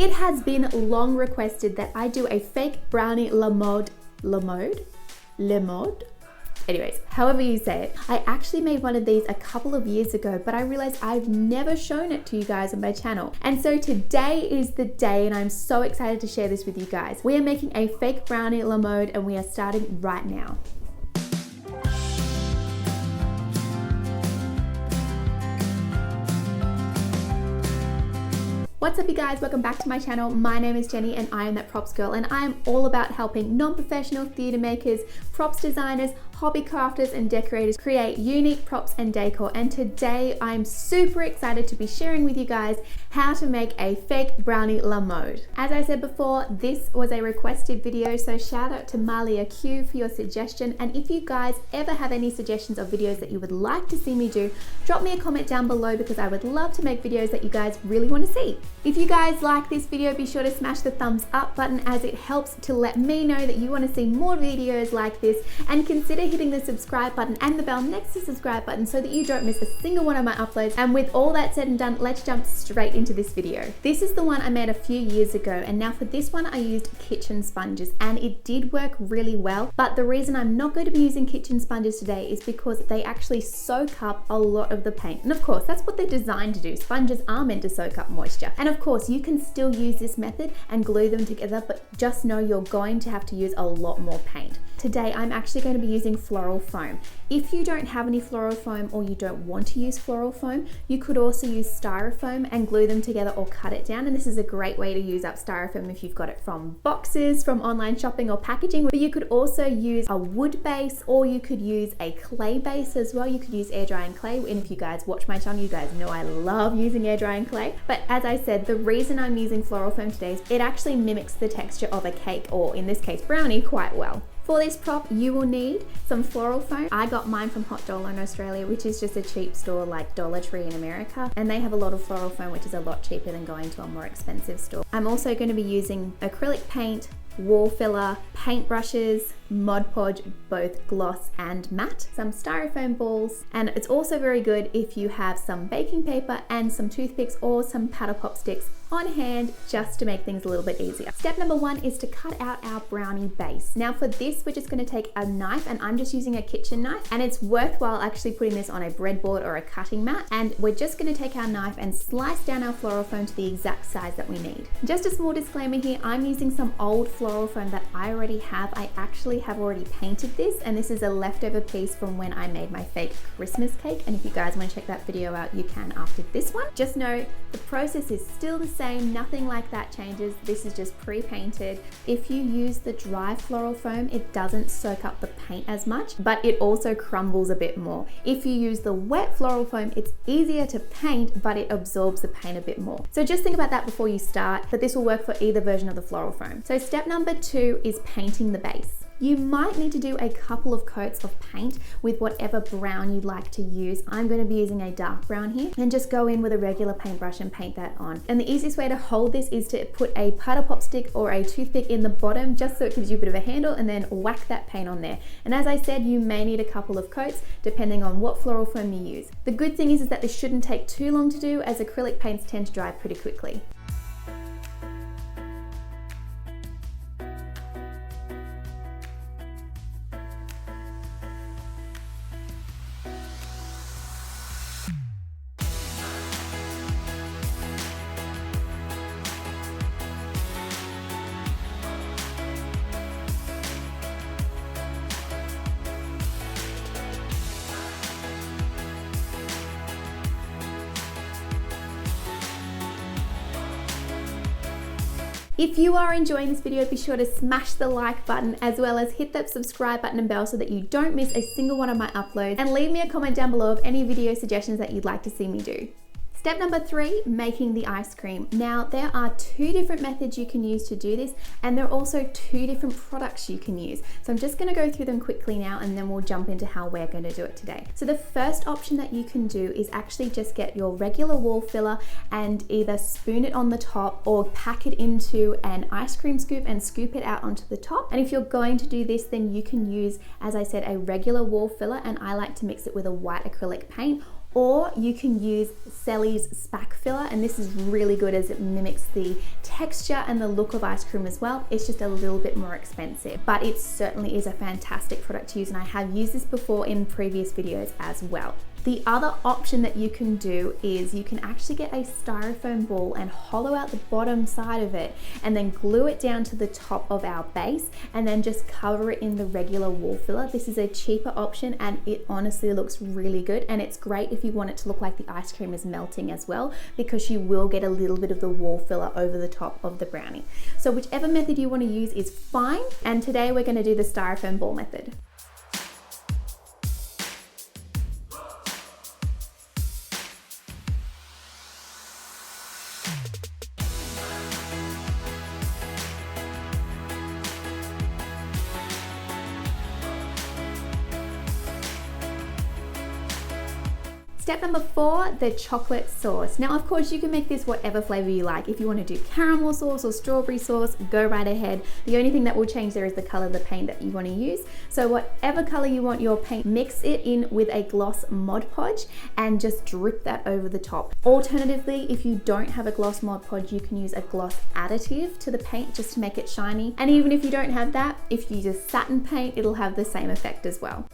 It has been long requested that I do a fake brownie le mode. Anyways, however you say it. I actually made one of these a couple of years ago, but I realized I've never shown it to you guys on my channel. And so today is the day, and I'm so excited to share this with you guys. We are making a fake brownie le mode, and we are starting right now. What's up you guys, welcome back to my channel. My name is Jenny and I am that props girl, and I am all about helping non-professional theatre makers, props designers, hobby crafters and decorators create unique props and decor. And today I'm super excited to be sharing with you guys how to make a fake brownie le mode. As I said before, this was a requested video, so shout out to Malia Q for your suggestion. And if you guys ever have any suggestions of videos that you would like to see me do, drop me a comment down below because I would love to make videos that you guys really want to see. If you guys like this video, be sure to smash the thumbs up button as it helps to let me know that you want to see more videos like this, and consider hitting the subscribe button and the bell next to subscribe button so that you don't miss a single one of my uploads. And with all that said and done, let's jump straight into this video. This is the one I made a few years ago, and now for this one I used kitchen sponges, and it did work really well. But the reason I'm not going to be using kitchen sponges today is because they actually soak up a lot of the paint. And of course, that's what they're designed to do. Sponges are meant to soak up moisture. And of course, you can still use this method and glue them together, but just know you're going to have to use a lot more paint. Today, I'm actually going to be using floral foam. If you don't have any floral foam or you don't want to use floral foam, you could also use styrofoam and glue them together or cut it down. And this is a great way to use up styrofoam if you've got it from boxes, from online shopping or packaging. But you could also use a wood base, or you could use a clay base as well. You could use air drying clay. And if you guys watch my channel, you guys know I love using air drying clay. But as I said, the reason I'm using floral foam today is it actually mimics the texture of a cake, or in this case, brownie, quite well. For this prop, you will need some floral foam. I got mine from Hot Dollar in Australia, which is just a cheap store like Dollar Tree in America. And they have a lot of floral foam, which is a lot cheaper than going to a more expensive store. I'm also going to be using acrylic paint, wall filler, paint brushes, Mod Podge, both gloss and matte, some styrofoam balls, and it's also very good if you have some baking paper and some toothpicks or some paddle pop sticks on hand, just to make things a little bit easier. Step number one is to cut out our brownie base. Now for this, we're just going to take a knife, and I'm just using a kitchen knife, and it's worthwhile actually putting this on a breadboard or a cutting mat. And we're just going to take our knife and slice down our floral foam to the exact size that we need. Just a small disclaimer here, I'm using some old floral foam that I already have. I actually have already painted this, and this is a leftover piece from when I made my fake Christmas cake. And if you guys want to check that video out, you can after this one. Just know the process is still the same, nothing like that changes. This is just pre-painted. If you use the dry floral foam, it doesn't soak up the paint as much, but it also crumbles a bit more. If you use the wet floral foam, it's easier to paint, but it absorbs the paint a bit more. So just think about that before you start, but this will work for either version of the floral foam. So step number two is painting the base. You might need to do a couple of coats of paint with whatever brown you'd like to use. I'm going to be using a dark brown here, and just go in with a regular paintbrush and paint that on. And the easiest way to hold this is to put a paddle pop stick or a toothpick in the bottom, just so it gives you a bit of a handle, and then whack that paint on there. And as I said, you may need a couple of coats depending on what floral foam you use. The good thing is that this shouldn't take too long to do, as acrylic paints tend to dry pretty quickly. If you are enjoying this video, be sure to smash the like button, as well as hit that subscribe button and bell so that you don't miss a single one of my uploads, and leave me a comment down below of any video suggestions that you'd like to see me do. Step number 3, making the ice cream. Now there are 2 different methods you can use to do this, and there are also 2 different products you can use. So I'm just gonna go through them quickly now, and then we'll jump into how we're gonna do it today. So the first option that you can do is actually just get your regular wall filler and either spoon it on the top or pack it into an ice cream scoop and scoop it out onto the top. And if you're going to do this, then you can use, as I said, a regular wall filler, and I like to mix it with a white acrylic paint. Or you can use Selly's Spack Filler, and this is really good as it mimics the texture and the look of ice cream as well. It's just a little bit more expensive, but it certainly is a fantastic product to use, and I have used this before in previous videos as well. The other option that you can do is you can actually get a styrofoam ball and hollow out the bottom side of it and then glue it down to the top of our base and then just cover it in the regular wall filler. This is a cheaper option and it honestly looks really good, and it's great if you want it to look like the ice cream is melting as well, because you will get a little bit of the wall filler over the top of the brownie. So whichever method you want to use is fine, and today we're going to do the styrofoam ball method. Step number 4, the chocolate sauce. Now, of course, you can make this whatever flavor you like. If you want to do caramel sauce or strawberry sauce, go right ahead. The only thing that will change there is the color of the paint that you want to use. So whatever color you want your paint, mix it in with a gloss Mod Podge and just drip that over the top. Alternatively, if you don't have a gloss Mod Podge, you can use a gloss additive to the paint just to make it shiny. And even if you don't have that, if you use a satin paint, it'll have the same effect as well.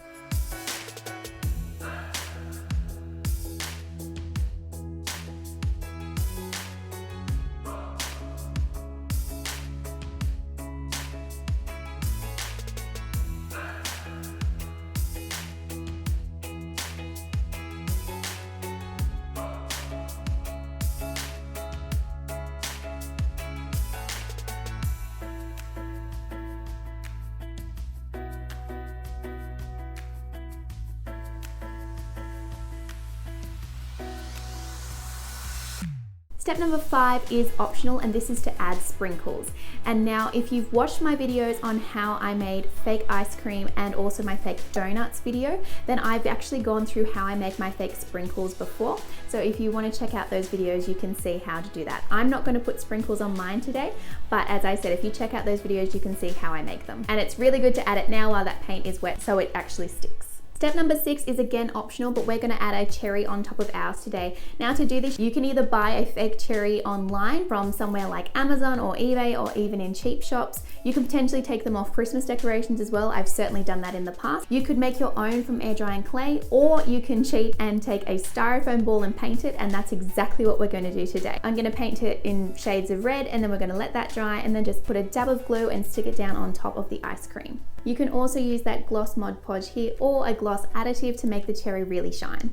Step number 5 is optional, and this is to add sprinkles. And now if you've watched my videos on how I made fake ice cream and also my fake donuts video, then I've actually gone through how I make my fake sprinkles before. So if you want to check out those videos, you can see how to do that. I'm not going to put sprinkles on mine today, but as I said, if you check out those videos, you can see how I make them. And it's really good to add it now while that paint is wet so it actually sticks. Step number 6 is again optional, but we're going to add a cherry on top of ours today. Now to do this, you can either buy a fake cherry online from somewhere like Amazon or eBay, or even in cheap shops. You can potentially take them off Christmas decorations as well. I've certainly done that in the past. You could make your own from air drying clay, or you can cheat and take a styrofoam ball and paint it, and that's exactly what we're going to do today. I'm going to paint it in shades of red, and then we're going to let that dry and then just put a dab of glue and stick it down on top of the ice cream. You can also use that gloss Mod Podge here or a gloss additive to make the cherry really shine.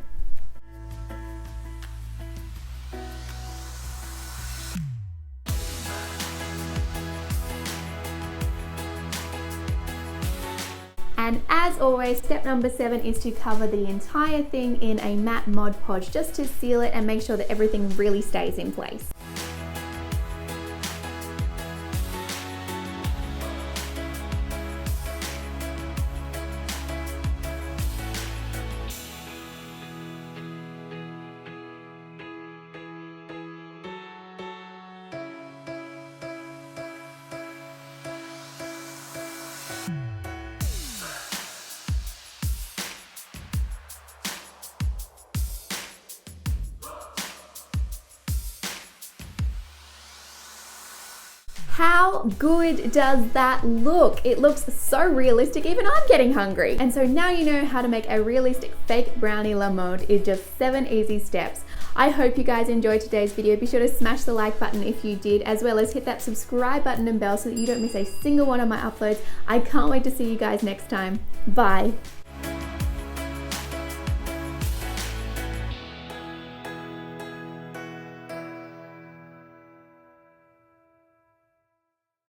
And as always, step number 7 is to cover the entire thing in a matte Mod Podge just to seal it and make sure that everything really stays in place. How good does that look? It looks so realistic, even I'm getting hungry. And so now you know how to make a realistic fake brownie la mode in just 7 easy steps. I hope you guys enjoyed today's video. Be sure to smash the like button if you did, as well as hit that subscribe button and bell so that you don't miss a single one of my uploads. I can't wait to see you guys next time. Bye.